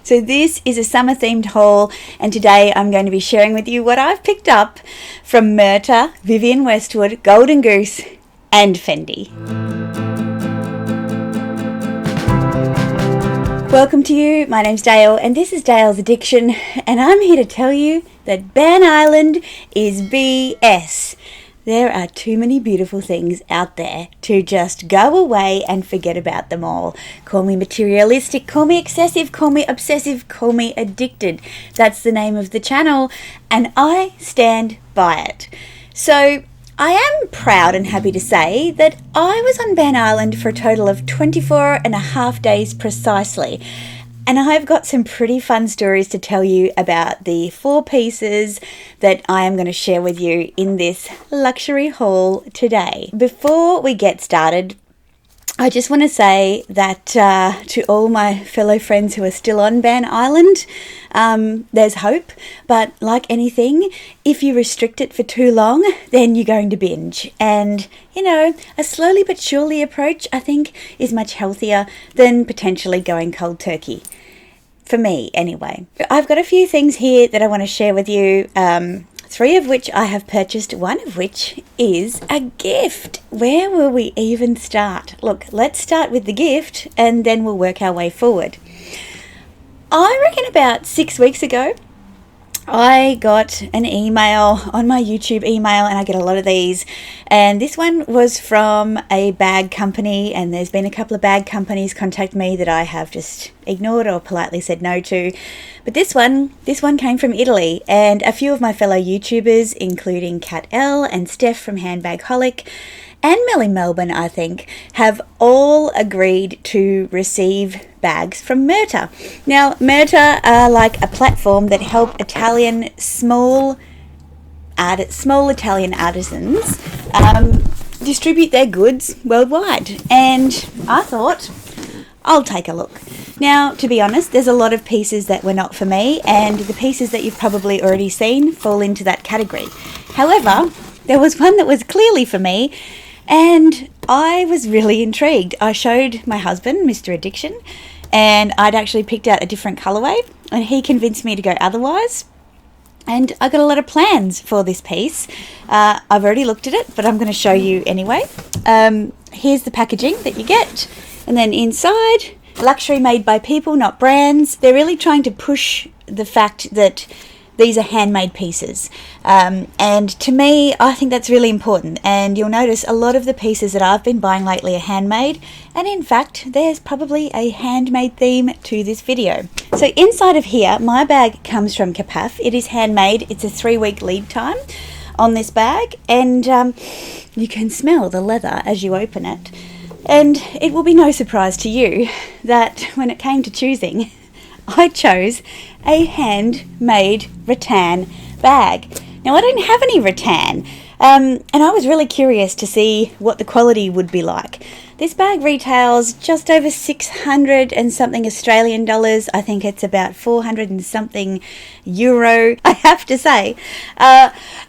So this is a summer themed haul, and today I'm going to be sharing with you what I've picked up from Mirta, Vivienne Westwood, Golden Goose and Fendi. Welcome to you, my name's Dale and this is Dale's Addiction, and I'm here to tell you that Ban Island is BS. There are too many beautiful things out there to just go away and forget about them all. Call me materialistic, call me excessive, call me obsessive, call me addicted. That's the name of the channel and I stand by it. So I am proud and happy to say that I was on Ban Island for a total of 24 and a half days precisely. And I've got some pretty fun stories to tell you about the 4 pieces that I am going to share with you in this luxury haul today. Before we get started, I just want to say that to all my fellow friends who are still on Ban Island, there's hope. But like anything, if you restrict it for too long, then you're going to binge. And, you know, a slowly but surely approach, I think, is much healthier than potentially going cold turkey. For me, anyway. I've got a few things here that I want to share with you. 3 of which I have purchased, 1 of which is a gift. Where will we even start? Look, let's start with the gift and then we'll work our way forward. I reckon about 6 weeks ago, I got an email on my YouTube email, and I get a lot of these, and this one was from a bag company, and there's been a couple of bag companies contact me that I have just ignored or politely said no to, but this one came from Italy, and a few of my fellow YouTubers, including Kat L and Steph from Handbagholic and Mel in Melbourne, I think, have all agreed to receive bags from Mirta. Now, Mirta are like a platform that help small Italian artisans distribute their goods worldwide. And I thought, I'll take a look. Now, to be honest, there's a lot of pieces that were not for me, and the pieces that you've probably already seen fall into that category. However, there was one that was clearly for me, and I was really intrigued. I showed my husband, Mr. Addiction, and I'd actually picked out a different colourway, and he convinced me to go otherwise. And I got a lot of plans for this piece. I've already looked at it, but I'm going to show you anyway. Here's the packaging that you get, and then inside, luxury made by people, not brands. They're really trying to push the fact that these are handmade pieces, and to me, I think that's really important. And you'll notice a lot of the pieces that I've been buying lately are handmade, and in fact there's probably a handmade theme to this video. So inside of here, my bag comes from Capaf. It is handmade. It's a 3-week lead time on this bag, and you can smell the leather as you open it. And it will be no surprise to you that when it came to choosing, I chose a handmade rattan bag. Now, I don't have any rattan, and I was really curious to see what the quality would be like. This bag retails just over 600 and something Australian dollars. I think it's about 400 and something euro. I have to say,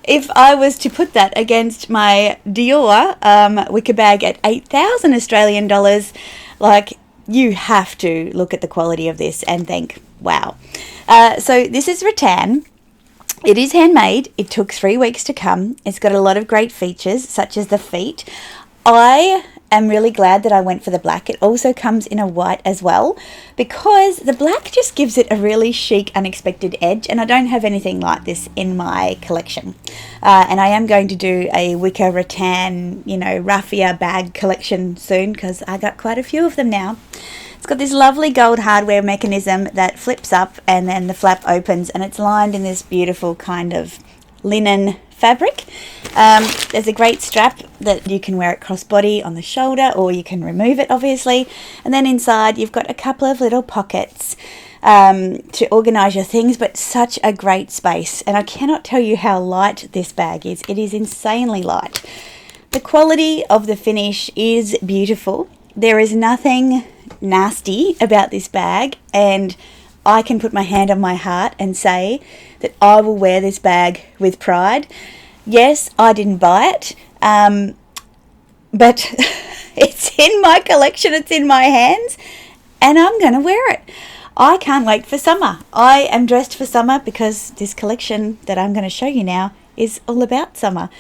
if I was to put that against my Dior wicker bag at 8,000 Australian dollars, like, you have to look at the quality of this and think, wow. So this is rattan. It is handmade. It took 3 weeks to come. It's got a lot of great features, such as the feet. I am really glad that I went for the black. It also comes in a white as well, because the black just gives it a really chic, unexpected edge, and I don't have anything like this in my collection. And I am going to do a wicker rattan, raffia bag collection soon, because I got quite a few of them now. It's got this lovely gold hardware mechanism that flips up and then the flap opens, and it's lined in this beautiful kind of linen fabric. There's a great strap that you can wear it crossbody on the shoulder, or you can remove it, obviously. And then inside you've got a couple of little pockets to organise your things, but such a great space. And I cannot tell you how light this bag is. It is insanely light. The quality of the finish is beautiful. There is nothing nasty about this bag, and I can put my hand on my heart and say that I will wear this bag with pride. Yes, I didn't buy it, but it's in my collection, it's in my hands, and I'm going to wear it. I can't wait for summer. I am dressed for summer because this collection that I'm going to show you now is all about summer.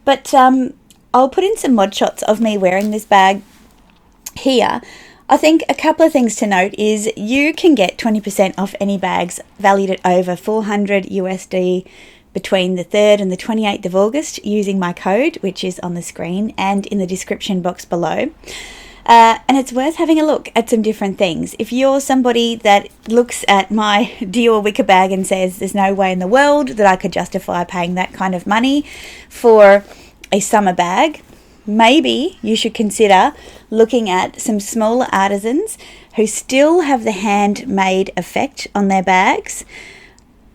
But I'll put in some mod shots of me wearing this bag here. I think a couple of things to note is you can get 20% off any bags valued at over 400 USD between the 3rd and the 28th of August using my code, which is on the screen and in the description box below. And it's worth having a look at some different things. If you're somebody that looks at my Dior wicker bag and says there's no way in the world that I could justify paying that kind of money for a summer bag, maybe you should consider looking at some smaller artisans who still have the handmade effect on their bags,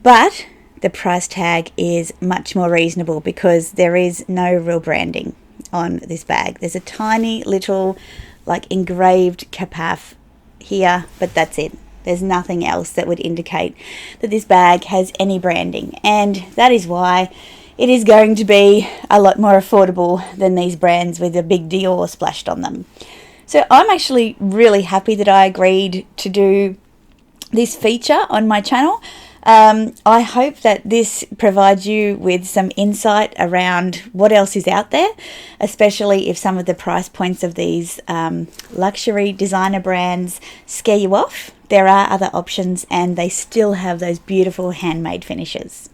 but the price tag is much more reasonable because there is no real branding on this bag. There's a tiny little like engraved capaf here, but that's it. There's nothing else that would indicate that this bag has any branding, and that is why it is going to be a lot more affordable than these brands with a big Dior splashed on them. So I'm actually really happy that I agreed to do this feature on my channel. I hope that this provides you with some insight around what else is out there, especially if some of the price points of these luxury designer brands scare you off. There are other options and they still have those beautiful handmade finishes.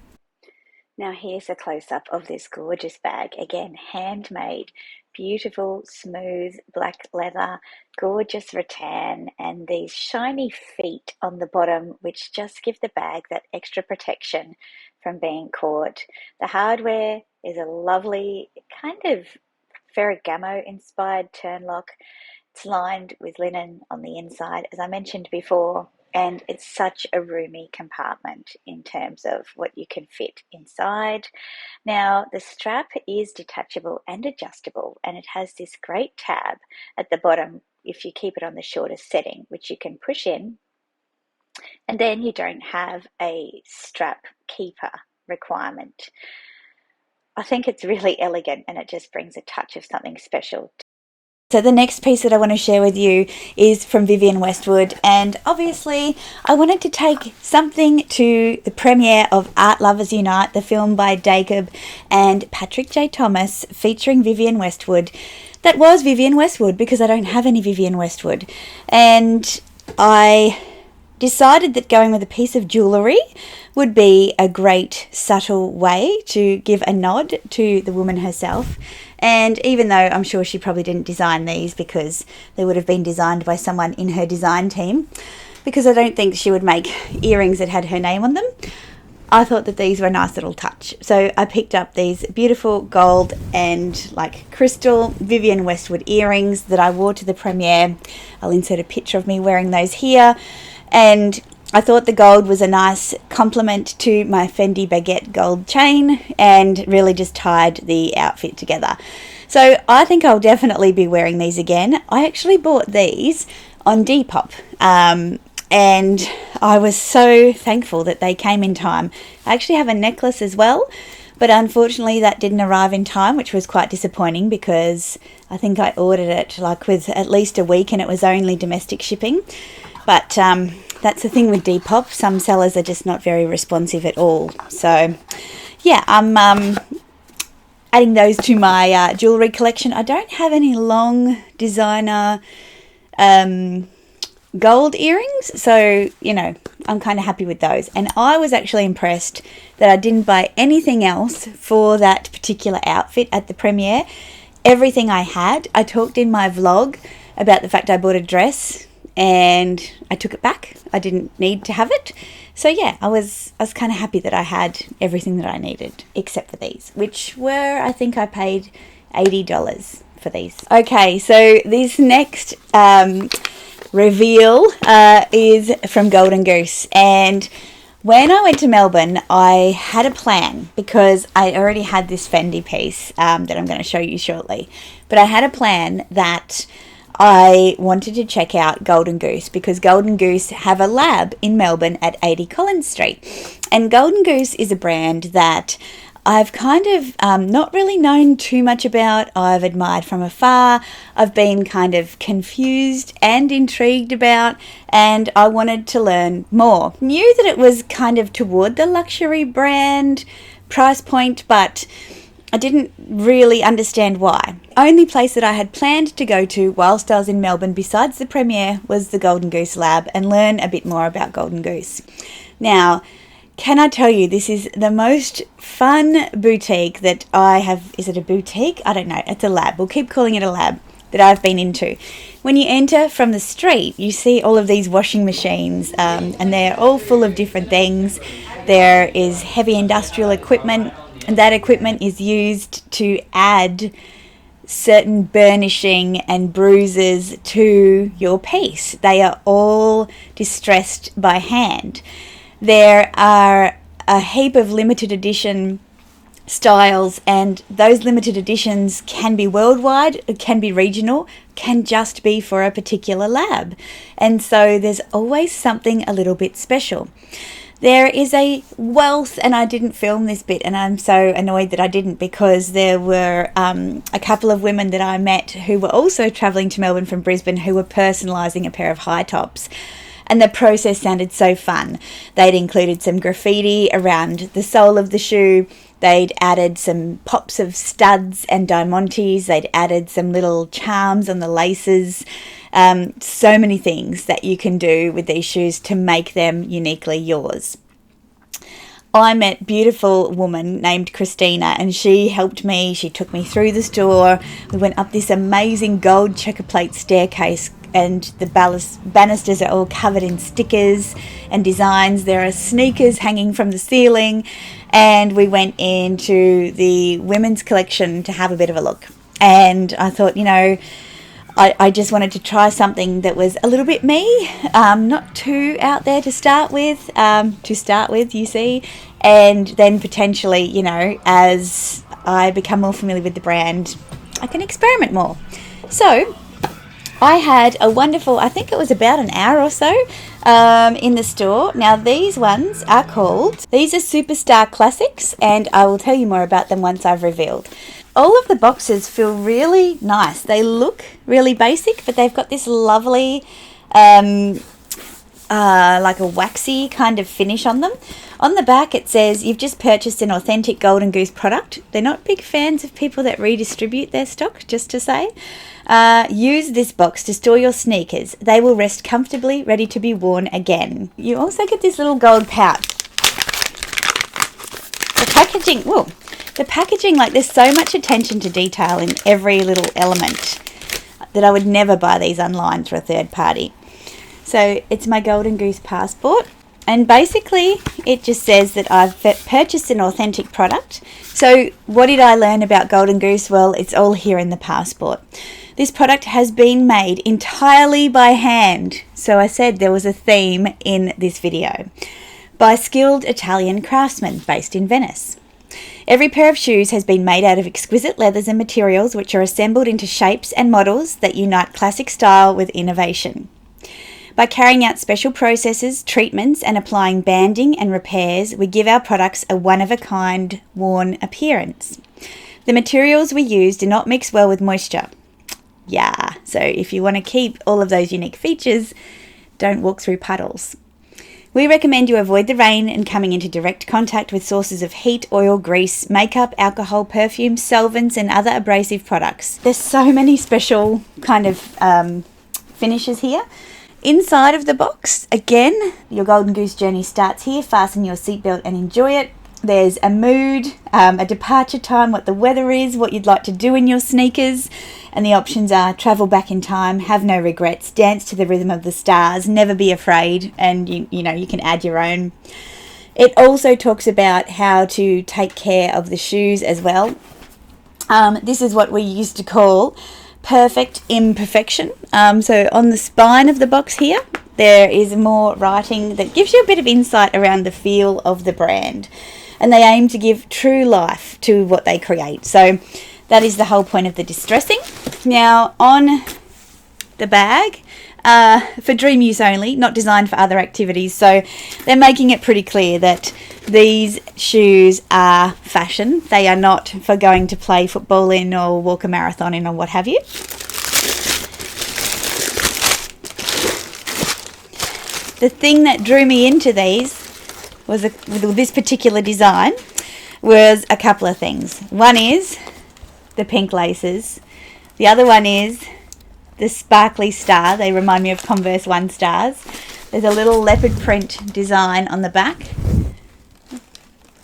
Now here's a close-up of this gorgeous bag. Again, handmade, beautiful, smooth black leather, gorgeous rattan, and these shiny feet on the bottom, which just give the bag that extra protection from being caught. The hardware is a lovely kind of Ferragamo inspired turn lock. It's lined with linen on the inside, as I mentioned before, and it's such a roomy compartment in terms of what you can fit inside. Now, the strap is detachable and adjustable, and it has this great tab at the bottom if you keep it on the shortest setting, which you can push in, and then you don't have a strap keeper requirement. I think it's really elegant and it just brings a touch of something special. So the next piece that I want to share with you is from Vivienne Westwood, and obviously I wanted to take something to the premiere of Art Lovers Unite, the film by Jacob and Patrick J. Thomas featuring Vivienne Westwood. That was Vivienne Westwood because I don't have any Vivienne Westwood, and I decided that going with a piece of jewellery would be a great subtle way to give a nod to the woman herself. And even though I'm sure she probably didn't design these because they would have been designed by someone in her design team, because I don't think she would make earrings that had her name on them, I thought that these were a nice little touch. So I picked up these beautiful gold and like crystal Vivienne Westwood earrings that I wore to the premiere. I'll insert a picture of me wearing those here. And I thought the gold was a nice complement to my Fendi baguette gold chain and really just tied the outfit together. So I think I'll definitely be wearing these again. I actually bought these on Depop and I was so thankful that they came in time. I actually have a necklace as well, but unfortunately that didn't arrive in time, which was quite disappointing because I think I ordered it like with at least a week and it was only domestic shipping. But that's the thing with Depop. Some sellers are just not very responsive at all. So, yeah, I'm adding those to my jewellery collection. I don't have any long designer gold earrings. So, you know, I'm kind of happy with those. And I was actually impressed that I didn't buy anything else for that particular outfit at the premiere. Everything I had, I talked in my vlog about the fact I bought a dress and I took it back. I didn't need to have it. So yeah, I was kind of happy that I had everything that I needed except for these, which were, I think I paid $80 for these. Okay, so this next reveal is from Golden Goose, and when I went to Melbourne, I had a plan because I already had this Fendi piece that I'm going to show you shortly, but I had a plan that I wanted to check out Golden Goose because Golden Goose have a lab in Melbourne at 80 Collins Street. And Golden Goose is a brand that I've kind of not really known too much about. I've admired from afar. I've been kind of confused and intrigued about, and I wanted to learn more. Knew that it was kind of toward the luxury brand price point, but I didn't really understand why. Only place that I had planned to go to whilst I was in Melbourne besides the premiere was the Golden Goose Lab and learn a bit more about Golden Goose. Now, can I tell you, this is the most fun boutique that I have. Is it a boutique? I don't know. It's a lab. We'll keep calling it a lab that I've been into. When you enter from the street, you see all of these washing machines, and they're all full of different things. There is heavy industrial equipment, and that equipment is used to add certain burnishing and bruises to your piece. They are all distressed by hand. There are a heap of limited edition styles, and those limited editions can be worldwide, can be regional, can just be for a particular lab. And so there's always something a little bit special. There is a wealth, and I didn't film this bit, and I'm so annoyed that I didn't, because there were a couple of women that I met who were also travelling to Melbourne from Brisbane who were personalising a pair of high tops. And the process sounded so fun. They'd included some graffiti around the sole of the shoe. They'd added some pops of studs and diamantes. They'd added some little charms on the laces. So many things that you can do with these shoes to make them uniquely yours. I met a beautiful woman named Christina, and she helped me. She took me through the store. We went up this amazing gold checker plate staircase, and the banisters are all covered in stickers and designs. There are sneakers hanging from the ceiling, and we went into the women's collection to have a bit of a look. And I thought, I just wanted to try something that was a little bit me, not too out there to start with, you see, and then potentially, as I become more familiar with the brand, I can experiment more. So I had a wonderful, I think it was about an hour or so in the store. Now these ones are these are Superstar Classics, and I will tell you more about them once I've revealed. All of the boxes feel really nice. They look really basic, but they've got this lovely, like a waxy kind of finish on them. On the back it says, you've just purchased an authentic Golden Goose product. They're not big fans of people that redistribute their stock, just to say. Use this box to store your sneakers. They will rest comfortably, ready to be worn again. You also get this little gold pouch. The packaging, like, there's so much attention to detail in every little element that I would never buy these online for a third party. So it's my Golden Goose passport, and basically it just says that I've purchased an authentic product. So what did I learn about Golden Goose? Well, it's all here in the passport. This product has been made entirely by hand. So I said there was a theme in this video. By skilled Italian craftsmen based in Venice. Every pair of shoes has been made out of exquisite leathers and materials which are assembled into shapes and models that unite classic style with innovation. By carrying out special processes, treatments, and applying banding and repairs, we give our products a one-of-a-kind, worn appearance. The materials we use do not mix well with moisture. Yeah, so if you want to keep all of those unique features, don't walk through puddles. We recommend you avoid the rain and coming into direct contact with sources of heat, oil, grease, makeup, alcohol, perfumes, solvents, and other abrasive products. There's so many special kind of finishes here. Inside of the box, again, your Golden Goose journey starts here. Fasten your seatbelt and enjoy it. There's a mood, a departure time, what the weather is, what you'd like to do in your sneakers. And the options are travel back in time, have no regrets, dance to the rhythm of the stars, never be afraid, and you can add your own. It also talks about how to take care of the shoes as well. This is what we used to call perfect imperfection. So on the spine of the box here, there is more writing that gives you a bit of insight around the feel of the brand. And they aim to give true life to what they create. So that is the whole point of the distressing. Now, on the bag, for dream use only, not designed for other activities. So they're making it pretty clear that These shoes are fashion. They are not for going to play football in or walk a marathon in or what have you. The thing that drew me into these was this particular design was a couple of things. One is the pink laces. The other one is the sparkly star. They remind me of Converse One Stars. There's a little leopard print design on the back.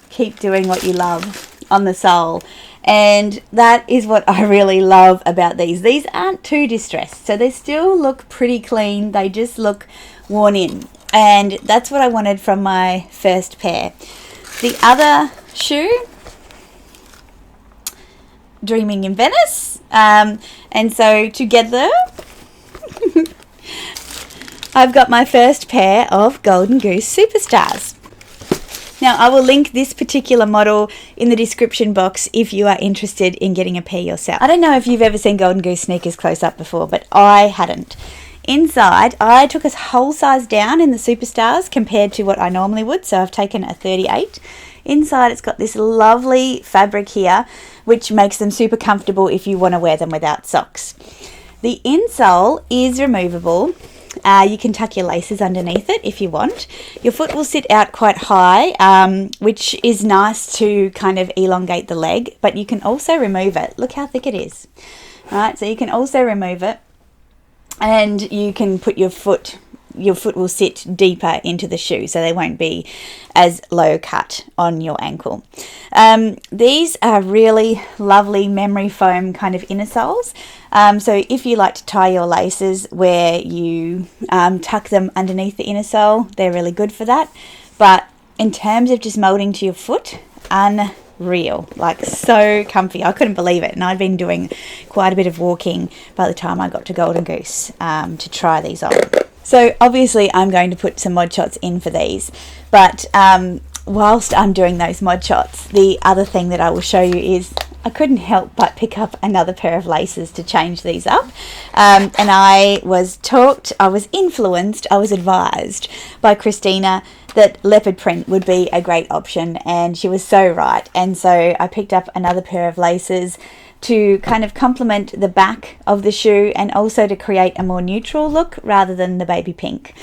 Keep doing what you love on the sole. And that is what I really love about these. These aren't too distressed, so they still look pretty clean. They just look worn in. And that's what I wanted from my first pair. The other shoe, Dreaming in Venice. And so together, I've got my first pair of Golden Goose Superstars. Now, I will link this particular model in the description box if you are interested in getting a pair yourself. I don't know if you've ever seen Golden Goose sneakers close up before, but I hadn't. Inside, I took a whole size down in the Superstars compared to what I normally would, so I've taken a 38. Inside, it's got this lovely fabric here, which makes them super comfortable if you want to wear them without socks. The insole is removable. You can tuck your laces underneath it if you want. Your foot will sit out quite high, which is nice to kind of elongate the leg, but you can also remove it. Look how thick it is. All right, so you can also remove it, and you can put your foot will sit deeper into the shoe, so they won't be as low cut on your ankle. These are really lovely memory foam kind of inner soles. So if you like to tie your laces where you tuck them underneath the inner sole, they're really good for that. But in terms of just molding to your foot, unreal, like so comfy. I couldn't believe it, and I'd been doing quite a bit of walking by the time I got to Golden Goose to try these on. So obviously I'm going to put some mod shots in for these, but whilst I'm doing those mod shots, the other thing that I will show you is I couldn't help but pick up another pair of laces to change these up. And I was influenced, I was advised by Christina that leopard print would be a great option, and she was so right. And so I picked up another pair of laces to kind of complement the back of the shoe and also to create a more neutral look rather than the baby pink.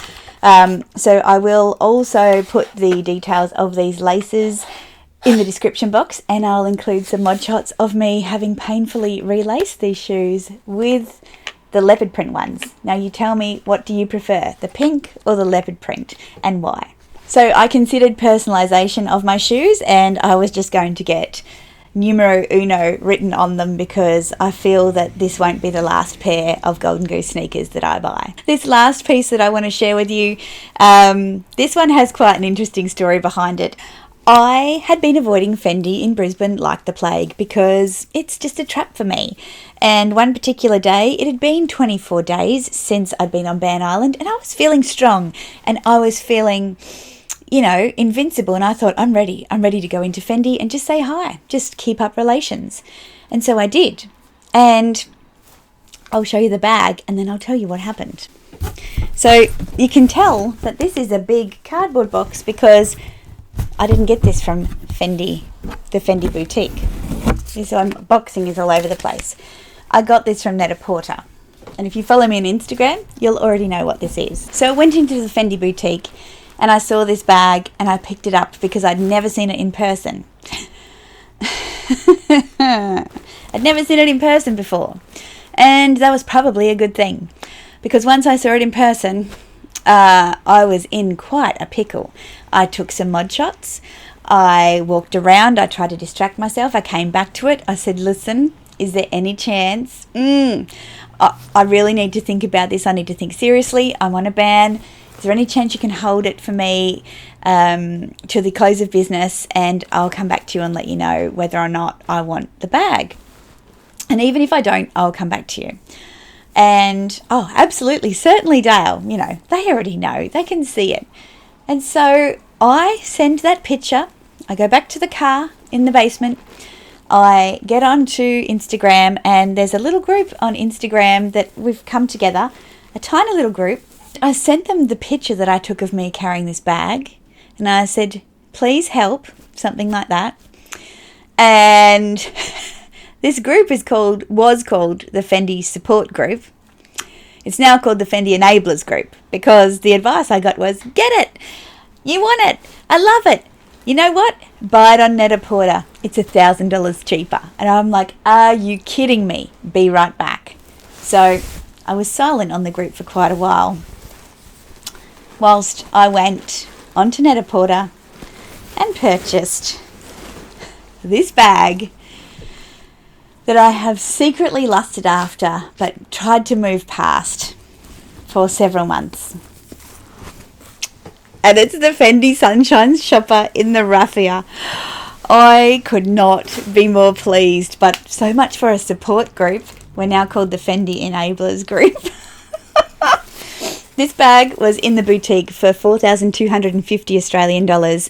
So I will also put the details of these laces in the description box, and I'll include some mod shots of me having painfully relaced these shoes with the leopard print ones. Now you tell me, what do you prefer, the pink or the leopard print, and why? So I considered personalisation of my shoes, and I was just going to get numero uno written on them because I feel that this won't be the last pair of Golden Goose sneakers that I buy. This last piece that I want to share with you, this one has quite an interesting story behind it. I had been avoiding Fendi in Brisbane like the plague because it's just a trap for me. And one particular day, it had been 24 days since I'd been on Ban Island, and I was feeling strong and I was feeling, you know, invincible. And I thought, I'm ready to go into Fendi and just say hi, just keep up relations. And so I did. And I'll show you the bag and then I'll tell you what happened. So you can tell that this is a big cardboard box because I didn't get this from Fendi, the Fendi boutique. This unboxing is all over the place. I got this from Net-a-Porter. And if you follow me on Instagram, you'll already know what this is. So I went into the Fendi boutique and I saw this bag and I picked it up because I'd never seen it in person. I'd never seen it in person before. And that was probably a good thing, because once I saw it in person, I was in quite a pickle. I took some mod shots. I walked around. I tried to distract myself. I came back to it. I said, listen, is there any chance? I really need to think about this. I need to think seriously. I'm on a ban. Is there any chance you can hold it for me to the close of business, and I'll come back to you and let you know whether or not I want the bag. And even if I don't, I'll come back to you. And, oh, absolutely, certainly, Dale. You know, they already know. They can see it. And so I send that picture. I go back to the car in the basement. I get onto Instagram, and there's a little group on Instagram that we've come together, a tiny little group. I sent them the picture that I took of me carrying this bag, and I said, please help, something like that. And this group was called the Fendi Support Group. It's now called the Fendi Enablers Group, because the advice I got was, get it, you want it, I love it. You know what? Buy it on Net-a-Porter. It's $1,000 cheaper. And I'm like, are you kidding me? Be right back. So I was silent on the group for quite a while, whilst I went onto Net-a-Porter and purchased this bag that I have secretly lusted after but tried to move past for several months. And it's the Fendi Sunshine Shopper in the raffia. I could not be more pleased, but so much for a support group. We're now called the Fendi Enablers Group. This bag was in the boutique for 4,250 Australian dollars,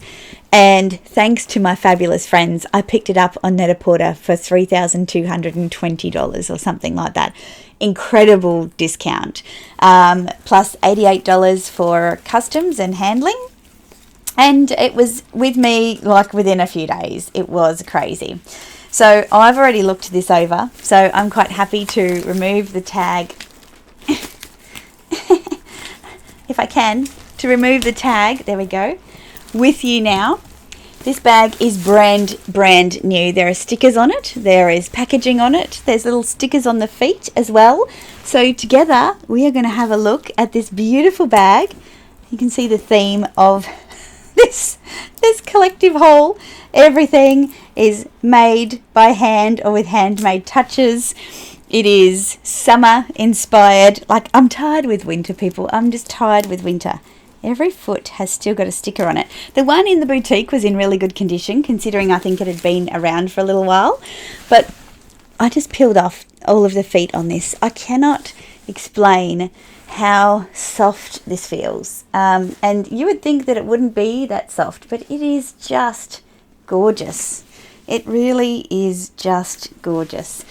and thanks to my fabulous friends, I picked it up on Net-a-Porter for $3,220 or something like that. Incredible discount, plus $88 for customs and handling, and it was with me like within a few days. It was crazy. So I've already looked this over, so I'm quite happy to remove the tag if I can, to remove the tag, there we go, with you now. This bag is brand new. There are stickers on it, there is packaging on it, there's little stickers on the feet as well. So together we are going to have a look at this beautiful bag. You can see the theme of this collective haul. Everything is made by hand or with handmade touches. It is summer inspired. Like, I'm tired with winter, people. I'm just tired with winter. Every foot has still got a sticker on it. The one in the boutique was in really good condition, considering I think it had been around for a little while. But I just peeled off all of the feet on this. I cannot explain how soft this feels. And you would think that it wouldn't be that soft, but it is just gorgeous. It really is just gorgeous.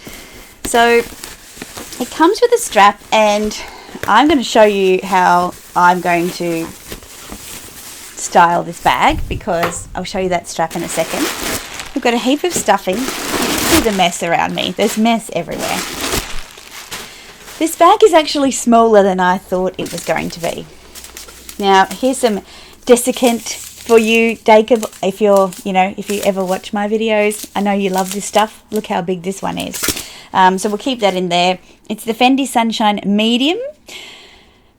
So it comes with a strap, and I'm going to show you how I'm going to style this bag, because I'll show you that strap in a second. We've got a heap of stuffing. See the mess around me. There's mess everywhere. This bag is actually smaller than I thought it was going to be. Now, here's some desiccant for you, Jacob. If you ever watch my videos, I know you love this stuff. Look how big this one is. So we'll keep that in there. It's the Fendi Sunshine Medium.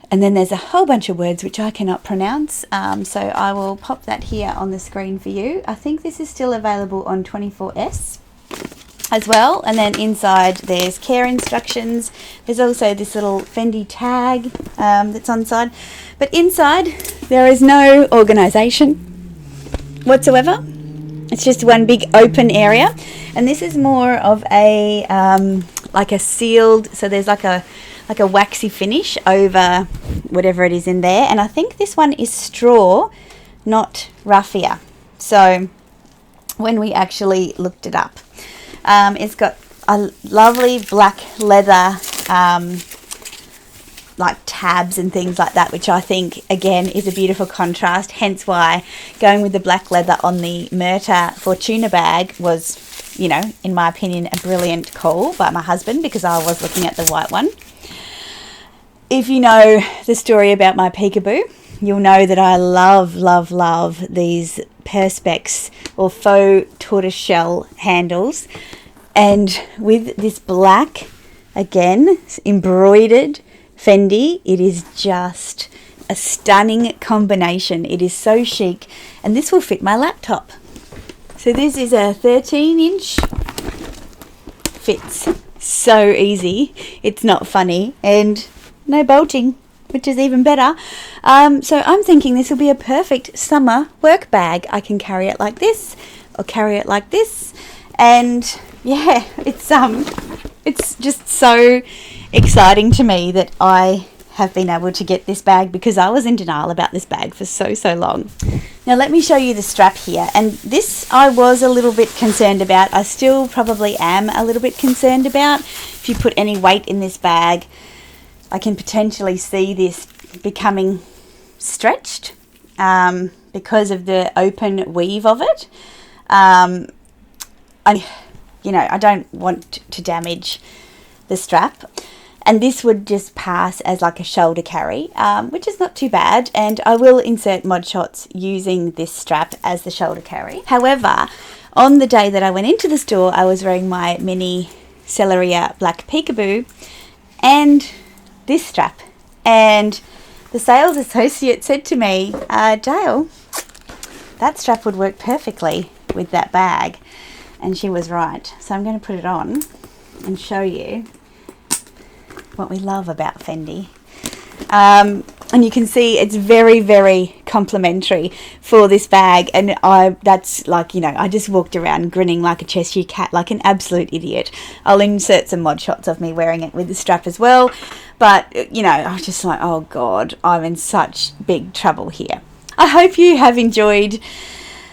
And then there's a whole bunch of words which I cannot pronounce. So I will pop that here on the screen for you. I think this is still available on 24S as well. And then inside there's care instructions. There's also this little Fendi tag that's on the side. But inside there is no organisation whatsoever. It's just one big open area. And this is more of a like a sealed, so there's like a waxy finish over whatever it is in there. And I think this one is straw, not raffia. So when we actually looked it up, it's got a lovely black leather like tabs and things like that, which I think again is a beautiful contrast, hence why going with the black leather on the Mirta Fortuna bag was, you know, in my opinion, a brilliant call by my husband, because I was looking at the white one. If you know the story about my peekaboo, you'll know that I love these perspex or faux tortoiseshell handles. And with this black, again, embroidered Fendi, it is just a stunning combination. It is so chic, and this will fit my laptop. So this is a 13-inch, fits so easy, it's not funny, and no bolting, which is even better. So I'm thinking this will be a perfect summer work bag. I can carry it like this or carry it like this, and yeah, it's just so exciting to me that I have been able to get this bag, because I was in denial about this bag for so long. Now let me show you the strap here, and this I was a little bit concerned about. I still probably am a little bit concerned about. If you put any weight in this bag, I can potentially see this becoming stretched, because of the open weave of it. I don't want to damage the strap, and this would just pass as like a shoulder carry, which is not too bad, and I will insert mod shots using this strap as the shoulder carry. However, on the day that I went into the store, I was wearing my mini Celeria black peekaboo and this strap, and the sales associate said to me, Dale, that strap would work perfectly with that bag. And she was right. So I'm going to put it on and show you what we love about Fendi. And you can see it's very, very complimentary for this bag. And I just walked around grinning like a Cheshire cat, like an absolute idiot. I'll insert some mod shots of me wearing it with the strap as well. But, I was just like, oh God, I'm in such big trouble here. I hope you have enjoyed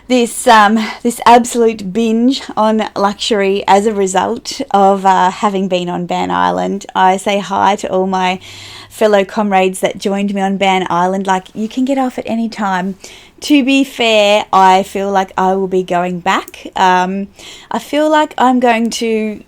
this absolute binge on luxury as a result of having been on Ban Island. I say hi to all my fellow comrades that joined me on Ban Island. Like, you can get off at any time. To be fair, I feel like I will be going back. I feel like I'm going to,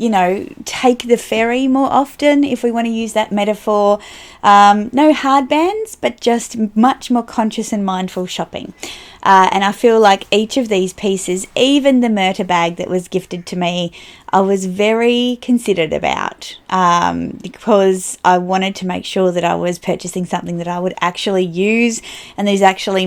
take the ferry more often, if we want to use that metaphor. No hard bands, but just much more conscious and mindful shopping. And I feel like each of these pieces, even the Mirta bag that was gifted to me, I was very considered about, because I wanted to make sure that I was purchasing something that I would actually use. And there's actually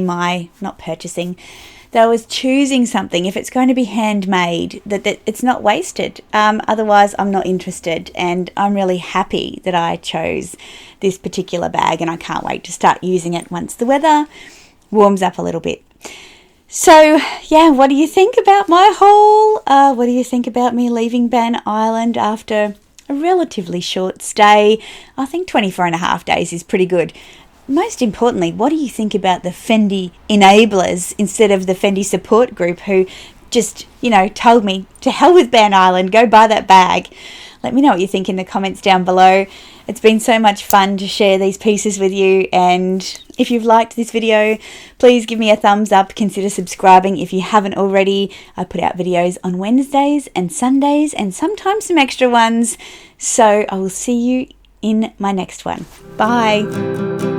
that I was choosing something, if it's going to be handmade, that it's not wasted. Otherwise, I'm not interested. And I'm really happy that I chose this particular bag, and I can't wait to start using it once the weather warms up a little bit. So, yeah, what do you think about my haul? What do you think about me leaving Ban Island after a relatively short stay? I think 24 and a half days is pretty good. Most importantly, what do you think about the Fendi enablers instead of the Fendi support group who just, told me to hell with Ban Island, go buy that bag? Let me know what you think in the comments down below. It's been so much fun to share these pieces with you, and if you've liked this video, please give me a thumbs up. Consider subscribing if you haven't already. I put out videos on Wednesdays and Sundays and sometimes some extra ones. So I will see you in my next one. Bye.